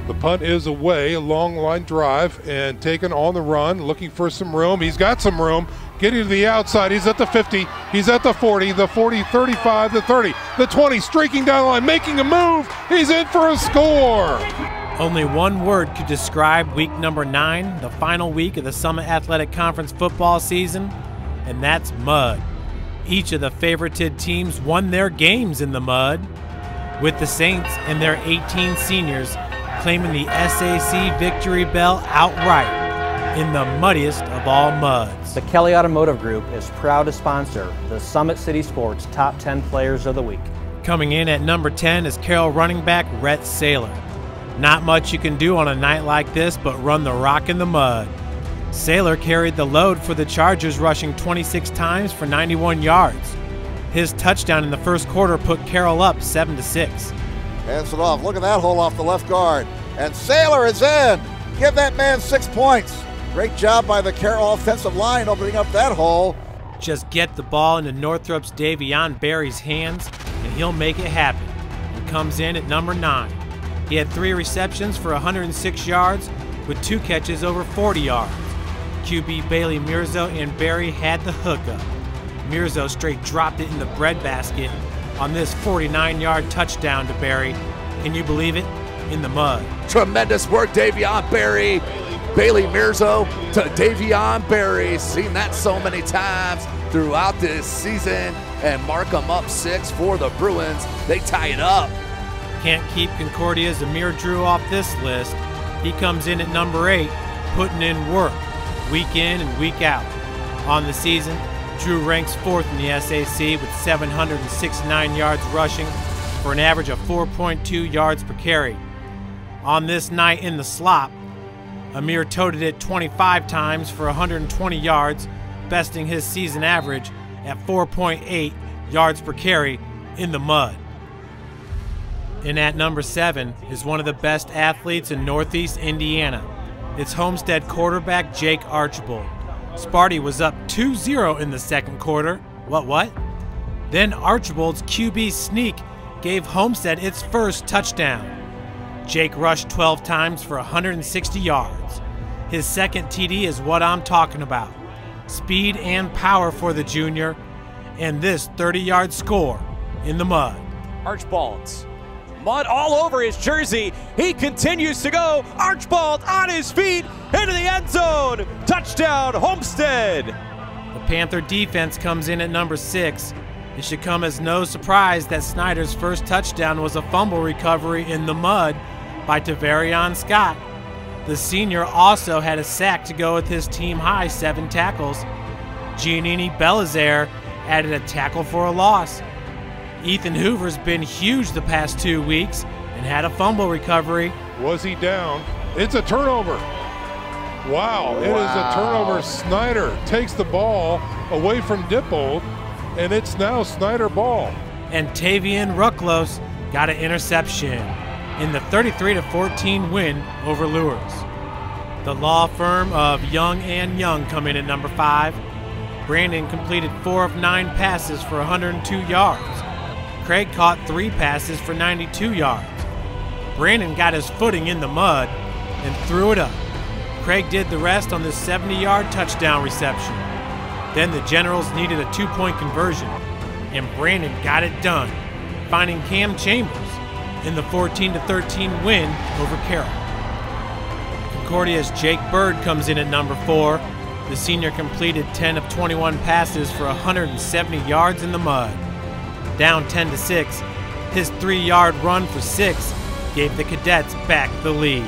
The punt is away, a long line drive, and taken on the run, looking for some room. He's got some room, getting to the outside. He's at the 50, he's at the 40, 35, the 30, the 20, streaking down the line, making a move. He's in for a score. Only one word could describe week number 9, the final week of the Summit Athletic Conference football season, and that's mud. Each of the favorited teams won their games in the mud, with the Saints and their 18 seniors claiming the SAC victory bell outright in the muddiest of all muds. The Kelly Automotive Group is proud to sponsor the Summit City Sports Top 10 Players of the Week. Coming in at number 10 is Carroll running back Rhett Saylor. Not much you can do on a night like this but run the rock in the mud. Saylor carried the load for the Chargers, rushing 26 times for 91 yards. His touchdown in the first quarter put Carroll up 7-6. Hands it off. Look at that hole off the left guard. And Saylor is in. Give that man 6 points. Great job by the Carroll offensive line opening up that hole. Just get the ball into Northrop's Davion Berry's hands, and he'll make it happen. He comes in at number 9. He had 3 receptions for 106 yards with 2 catches over 40 yards. QB Bailey Mirzo and Berry had the hookup. Mirzo straight dropped it in the breadbasket on this 49-yard touchdown to Berry. Can you believe it? In the mud. Tremendous work, Davion Berry. Bailey Mirzo to Davion Berry. Seen that so many times throughout this season. And mark them up 6 for the Bruins. They tie it up. Can't keep Concordia's Amir Drew off this list. He comes in at number 8, putting in work week in and week out. On the season, Drew ranks 4th in the SAC with 769 yards rushing for an average of 4.2 yards per carry. On this night in the slop, Amir toted it 25 times for 120 yards, besting his season average at 4.8 yards per carry in the mud. And at number 7 is one of the best athletes in Northeast Indiana. It's Homestead quarterback Jake Archibald. Sparty was up 2-0 in the second quarter. What? Then Archibald's QB sneak gave Homestead its first touchdown. Jake rushed 12 times for 160 yards. His second TD is what I'm talking about. Speed and power for the junior, and this 30-yard score in the mud. Archibald's mud all over his jersey. He continues to go. Archibald on his feet into the end zone. Touchdown, Homestead. The Panther defense comes in at number 6. It should come as no surprise that Snyder's first touchdown was a fumble recovery in the mud by Tavarion Scott. The senior also had a sack to go with his team-high 7 tackles. Giannini Belizaire added a tackle for a loss. Ethan Hoover's been huge the past 2 weeks and had a fumble recovery. Was he down? It's a turnover. Wow, it is a turnover. Snyder takes the ball away from Dippold, and it's now Snyder ball. And Tavian Rucklos got an interception in the 33-14 win over Lures. The law firm of Young and Young come in at number 5. Brandon completed 4 of 9 passes for 102 yards. Craig caught 3 passes for 92 yards. Brandon got his footing in the mud and threw it up. Craig did the rest on this 70-yard touchdown reception. Then the Generals needed a 2-point conversion, and Brandon got it done, finding Cam Chambers in the 14-13 win over Carroll. Concordia's Jake Bird comes in at number 4. The senior completed 10 of 21 passes for 170 yards in the mud. Down 10-6, his 3-yard run for 6 gave the Cadets back the lead.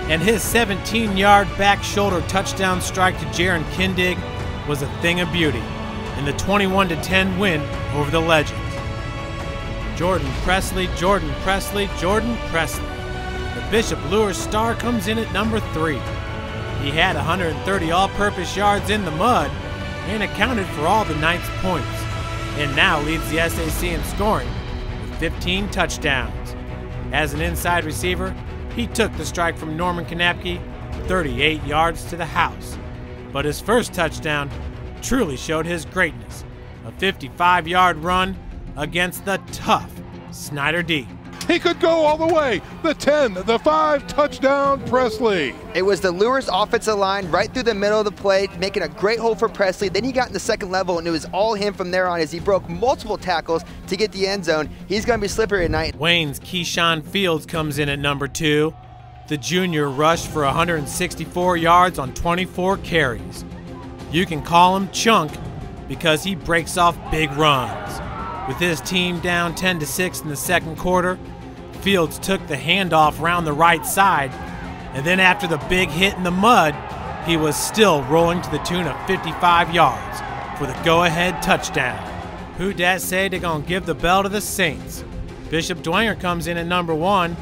And his 17-yard back shoulder touchdown strike to Jaron Kindig was a thing of beauty in the 21-10 win over the Legends. Jordan Presley. The Bishop Lures star comes in at number 3. He had 130 all-purpose yards in the mud and accounted for all the night's points, and now leads the SAC in scoring with 15 touchdowns. As an inside receiver, he took the strike from Norman Kanapke 38 yards to the house. But his first touchdown truly showed his greatness, a 55-yard run against the tough Snyder D. He could go all the way. The 10, the 5, touchdown Presley. It was the Lures offensive line right through the middle of the play, making a great hole for Presley. Then he got in the second level, and it was all him from there on as he broke multiple tackles to get the end zone. He's going to be slippery tonight. Wayne's Keyshawn Fields comes in at number 2. The junior rushed for 164 yards on 24 carries. You can call him Chunk because he breaks off big runs. With his team down 10-6 in the second quarter, Fields took the handoff around the right side, and then after the big hit in the mud, he was still rolling to the tune of 55 yards for the go-ahead touchdown. Who dat say they gonna give the bell to the Saints? Bishop Dwenger comes in at number 1.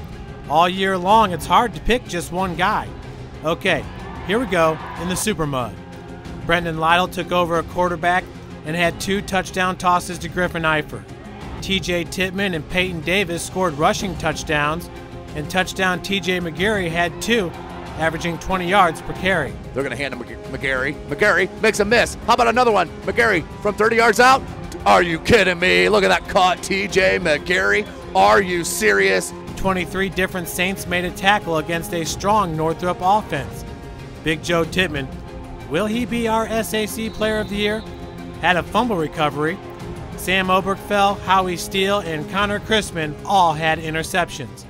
All year long, it's hard to pick just one guy. Okay, here we go in the super mud. Brendan Lytle took over a quarterback and had 2 touchdown tosses to Griffin Eifert. TJ Tittman and Peyton Davis scored rushing touchdowns, and touchdown TJ McGarry had 2, averaging 20 yards per carry. They're going to hand him McGarry. McGarry makes a miss. How about another one? McGarry from 30 yards out? Are you kidding me? Look at that caught TJ McGarry. Are you serious? 23 different Saints made a tackle against a strong Northrop offense. Big Joe Tittman, will he be our SAC Player of the Year? Had a fumble recovery. Sam Obergfell, Howie Steele, and Connor Chrisman all had interceptions.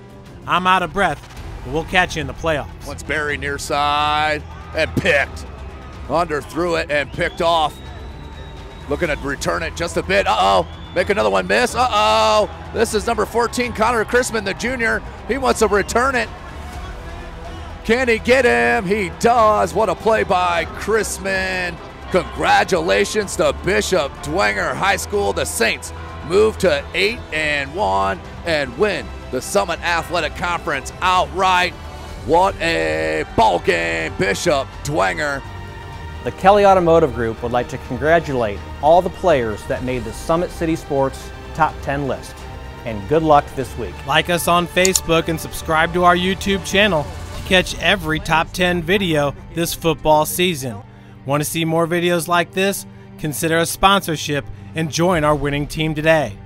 I'm out of breath, but we'll catch you in the playoffs. Once Berry near side and picked. Underthrew it and picked off. Looking to return it just a bit. Uh-oh. Make another one miss. Uh-oh. This is number 14, Connor Chrisman, the junior. He wants to return it. Can he get him? He does. What a play by Chrisman. Congratulations to Bishop Dwenger High School. The Saints move to 8-1 and win the Summit Athletic Conference outright. What a ball game, Bishop Dwenger. The Kelly Automotive Group would like to congratulate all the players that made the Summit City Sports Top 10 list. And good luck this week. Like us on Facebook and subscribe to our YouTube channel to catch every Top 10 video this football season. Want to see more videos like this? Consider a sponsorship and join our winning team today.